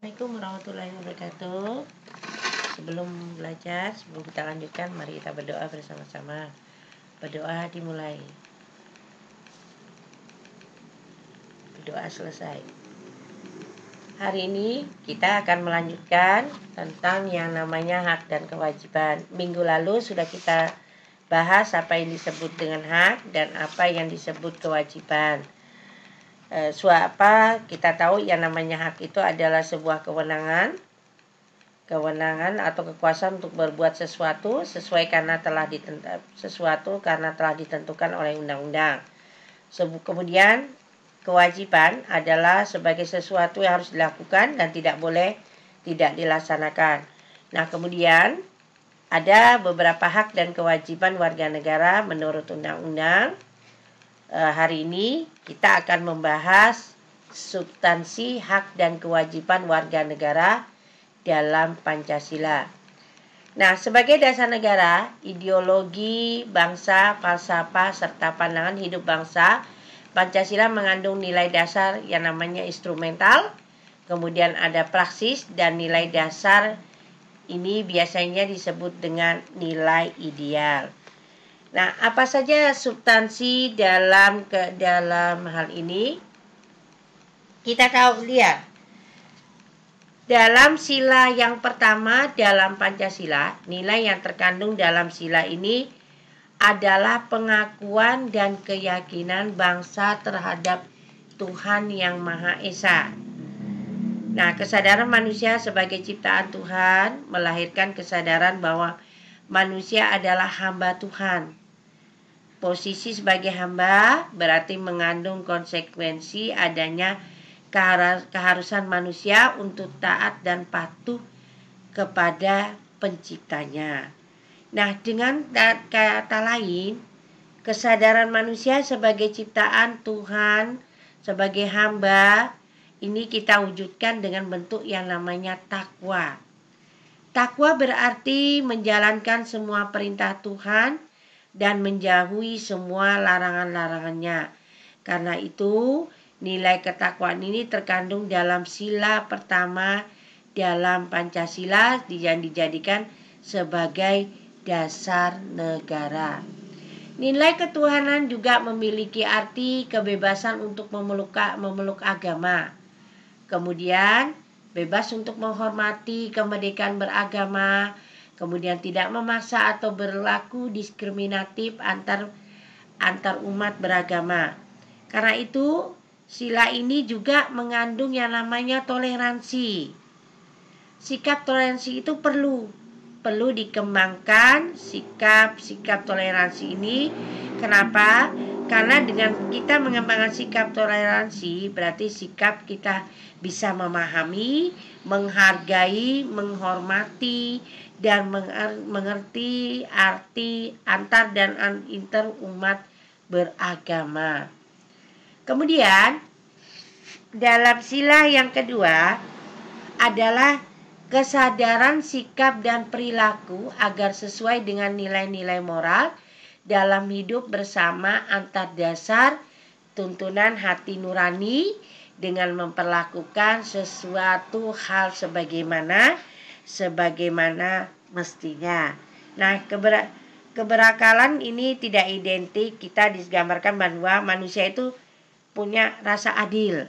Assalamualaikum warahmatullahi wabarakatuh. Sebelum belajar, sebelum kita lanjutkan, mari kita berdoa bersama-sama. Berdoa dimulai. Berdoa selesai. Hari ini kita akan melanjutkan tentang yang namanya hak dan kewajiban. Minggu lalu sudah kita bahas apa yang disebut dengan hak dan apa yang disebut kewajiban. Kita tahu yang namanya hak itu adalah sebuah kewenangan atau kekuasaan untuk berbuat sesuatu karena telah ditentukan oleh undang-undang. Kemudian kewajiban adalah sebagai sesuatu yang harus dilakukan dan tidak boleh tidak dilaksanakan. Nah, kemudian ada beberapa hak dan kewajiban warga negara menurut undang-undang. Hari ini kita akan membahas substansi hak dan kewajiban warga negara dalam Pancasila. Nah, sebagai dasar negara, ideologi bangsa, falsafah, serta pandangan hidup bangsa, Pancasila mengandung nilai dasar yang namanya instrumental, kemudian ada praksis, dan nilai dasar ini biasanya disebut dengan nilai ideal. Nah, apa saja substansi dalam hal ini? Kita tahu lihat. Dalam sila yang pertama dalam Pancasila, nilai yang terkandung dalam sila ini adalah pengakuan dan keyakinan bangsa terhadap Tuhan Yang Maha Esa. Nah, kesadaran manusia sebagai ciptaan Tuhan melahirkan kesadaran bahwa manusia adalah hamba Tuhan. Posisi sebagai hamba berarti mengandung konsekuensi adanya keharusan manusia untuk taat dan patuh kepada penciptanya. Nah, dengan kata lain, kesadaran manusia sebagai ciptaan Tuhan, sebagai hamba, ini kita wujudkan dengan bentuk yang namanya takwa. Takwa berarti menjalankan semua perintah Tuhan dan menjauhi semua larangan-larangannya. Karena itu, nilai ketakwaan ini terkandung dalam sila pertama dalam Pancasila yang dijadikan sebagai dasar negara. Nilai ketuhanan juga memiliki arti kebebasan untuk memeluk agama. Kemudian, bebas untuk menghormati kemerdekaan beragama, kemudian tidak memaksa atau berlaku diskriminatif antar umat beragama. Karena itu, sila ini juga mengandung yang namanya toleransi. Sikap toleransi itu perlu dikembangkan sikap toleransi ini. Kenapa? Karena dengan kita mengembangkan sikap toleransi berarti sikap kita bisa memahami, menghargai, menghormati, dan mengerti arti antar dan inter umat beragama. Kemudian dalam sila yang kedua adalah kesadaran sikap dan perilaku agar sesuai dengan nilai-nilai moral dalam hidup bersama antar dasar tuntunan hati nurani dengan memperlakukan sesuatu hal sebagaimana mestinya. Nah, keberakalan ini tidak identik. Kita digambarkan bahwa manusia itu punya rasa adil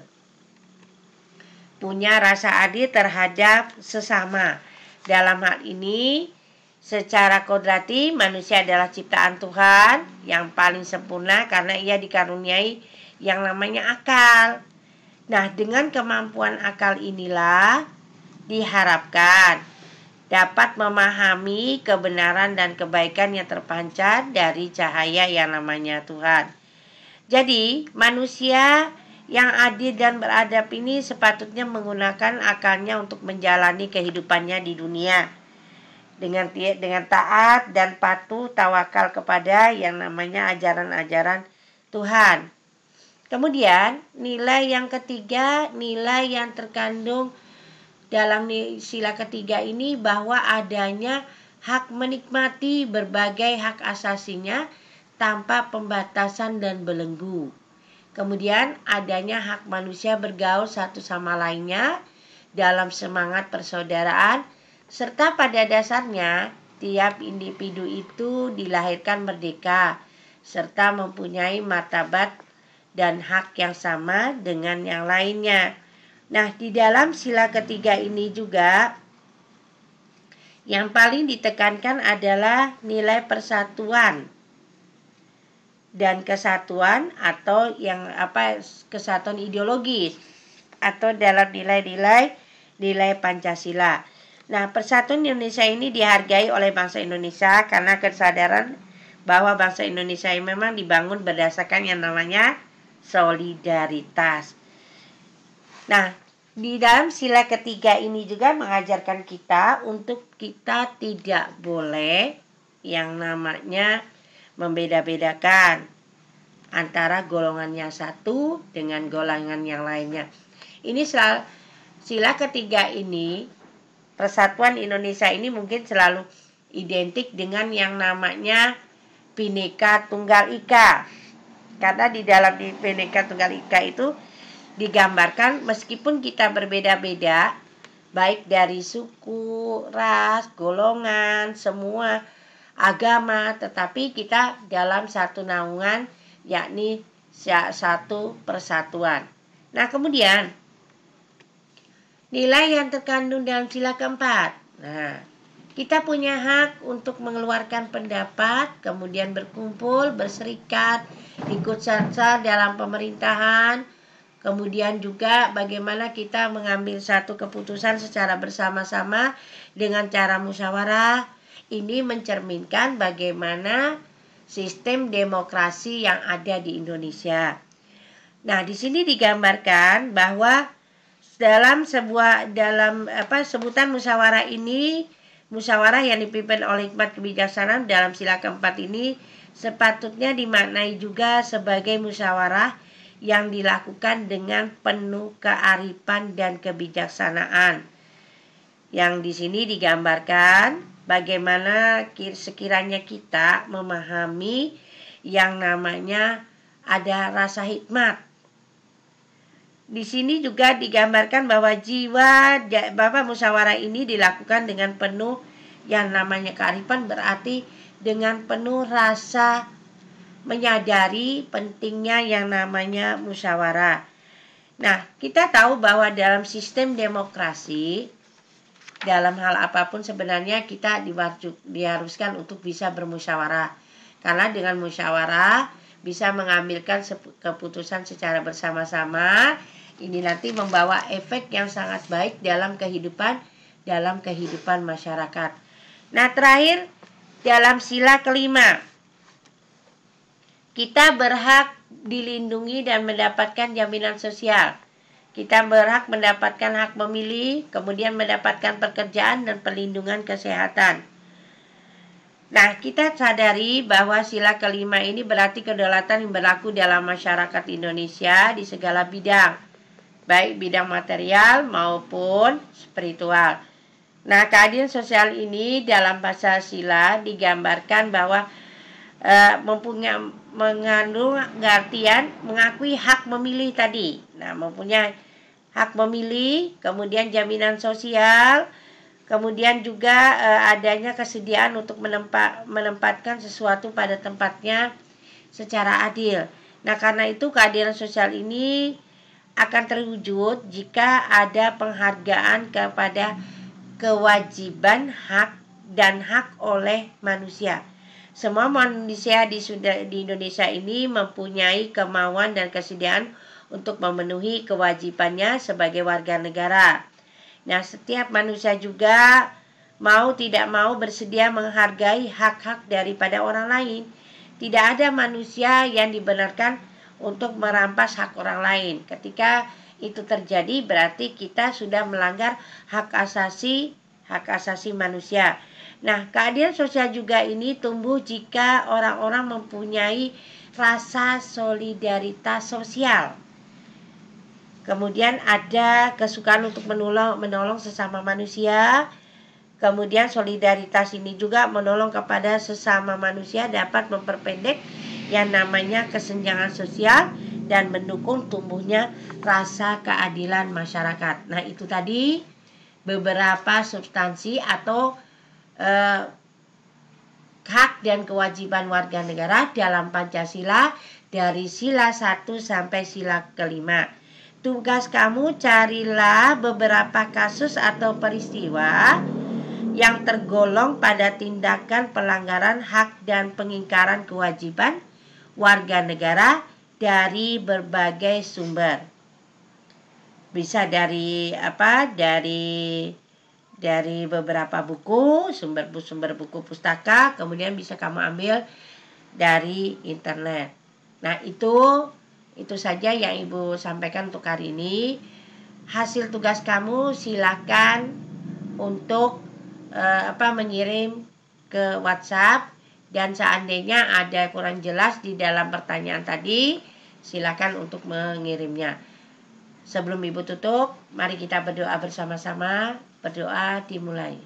terhadap sesama. Dalam hal ini, secara kodrati manusia adalah ciptaan Tuhan yang paling sempurna karena ia dikaruniai yang namanya akal. Nah, dengan kemampuan akal inilah diharapkan dapat memahami kebenaran dan kebaikan yang terpancar dari cahaya yang namanya Tuhan. Jadi, manusia yang adil dan beradab ini sepatutnya menggunakan akalnya untuk menjalani kehidupannya di dunia dengan taat dan patuh tawakal kepada yang namanya ajaran-ajaran Tuhan. Kemudian nilai yang ketiga, nilai yang terkandung dalam sila ketiga ini bahwa adanya hak menikmati berbagai hak asasinya tanpa pembatasan dan belenggu. Kemudian adanya hak manusia bergaul satu sama lainnya dalam semangat persaudaraan, serta pada dasarnya tiap individu itu dilahirkan merdeka, serta mempunyai martabat dan hak yang sama dengan yang lainnya. Nah, di dalam sila ketiga ini juga yang paling ditekankan adalah nilai persatuan dan kesatuan, atau kesatuan ideologis atau dalam nilai Pancasila. Nah, persatuan Indonesia ini dihargai oleh bangsa Indonesia karena kesadaran bahwa bangsa Indonesia ini memang dibangun berdasarkan yang namanya solidaritas. Nah, di dalam sila ketiga ini juga mengajarkan kita untuk kita tidak boleh yang namanya membeda-bedakan antara golongan yang satu dengan golongan yang lainnya. Ini sila ketiga ini, persatuan Indonesia ini mungkin selalu identik dengan yang namanya Bhinneka Tunggal Ika. Karena di dalam Bhinneka Tunggal Ika itu digambarkan meskipun kita berbeda-beda, baik dari suku, ras, golongan, semua agama, tetapi kita dalam satu naungan, yakni satu persatuan. Nah, kemudian nilai yang terkandung dalam sila keempat. Nah, kita punya hak untuk mengeluarkan pendapat, kemudian berkumpul, berserikat, ikut serta dalam pemerintahan, kemudian juga bagaimana kita mengambil satu keputusan secara bersama-sama dengan cara musyawarah. Ini mencerminkan bagaimana sistem demokrasi yang ada di Indonesia. Nah, di sini digambarkan bahwa dalam sebutan musyawarah ini, musyawarah yang dipimpin oleh hikmat kebijaksanaan dalam sila keempat ini sepatutnya dimaknai juga sebagai musyawarah yang dilakukan dengan penuh kearifan dan kebijaksanaan. Yang di sini digambarkan bagaimana sekiranya kita memahami yang namanya ada rasa hikmat. Di sini juga digambarkan bahwa jiwa musyawarah ini dilakukan dengan penuh yang namanya kearifan, berarti dengan penuh rasa menyadari pentingnya yang namanya musyawarah. Nah, kita tahu bahwa dalam sistem demokrasi, dalam hal apapun sebenarnya kita diharuskan untuk bisa bermusyawarah. Karena dengan musyawarah bisa mengambilkan keputusan secara bersama-sama. Ini nanti membawa efek yang sangat baik dalam kehidupan masyarakat. Nah, terakhir dalam sila kelima, kita berhak dilindungi dan mendapatkan jaminan sosial. Kita berhak mendapatkan hak memilih, kemudian mendapatkan pekerjaan dan perlindungan kesehatan. Nah, kita sadari bahwa sila kelima ini berarti kedaulatan yang berlaku dalam masyarakat Indonesia di segala bidang, baik bidang material maupun spiritual. Nah, keadilan sosial ini dalam bahasa sila digambarkan bahwa mengandung artian mengakui hak memilih tadi. Nah, mempunyai hak memilih, kemudian jaminan sosial, kemudian juga adanya kesediaan untuk menempatkan sesuatu pada tempatnya secara adil. Nah, karena itu keadilan sosial ini akan terwujud jika ada penghargaan kepada kewajiban hak dan hak oleh manusia. Semua manusia di Indonesia ini mempunyai kemauan dan kesediaan untuk memenuhi kewajibannya sebagai warga negara. Nah, setiap manusia juga mau tidak mau bersedia menghargai hak-hak daripada orang lain. Tidak ada manusia yang dibenarkan untuk merampas hak orang lain. Ketika itu terjadi berarti kita sudah melanggar hak asasi manusia. Nah, keadilan sosial juga ini tumbuh jika orang-orang mempunyai rasa solidaritas sosial. Kemudian ada kesukaan untuk menolong sesama manusia. Kemudian solidaritas ini juga menolong kepada sesama manusia dapat memperpendek yang namanya kesenjangan sosial dan mendukung tumbuhnya rasa keadilan masyarakat. Nah, itu tadi beberapa substansi atau hak dan kewajiban warga negara dalam Pancasila dari sila 1 sampai sila kelima. Tugas kamu carilah beberapa kasus atau peristiwa yang tergolong pada tindakan pelanggaran hak dan pengingkaran kewajiban warga negara dari berbagai sumber. Bisa dari dari beberapa buku, sumber buku pustaka, kemudian bisa kamu ambil dari internet. Nah, itu saja yang Ibu sampaikan untuk hari ini. Hasil tugas kamu silakan untuk mengirim ke WhatsApp, dan seandainya ada kurang jelas di dalam pertanyaan tadi, silakan untuk mengirimnya. Sebelum Ibu tutup, mari kita berdoa bersama-sama. Berdoa dimulai.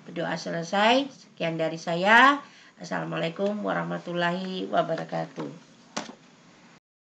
Berdoa selesai. Sekian dari saya. Assalamualaikum warahmatullahi wabarakatuh.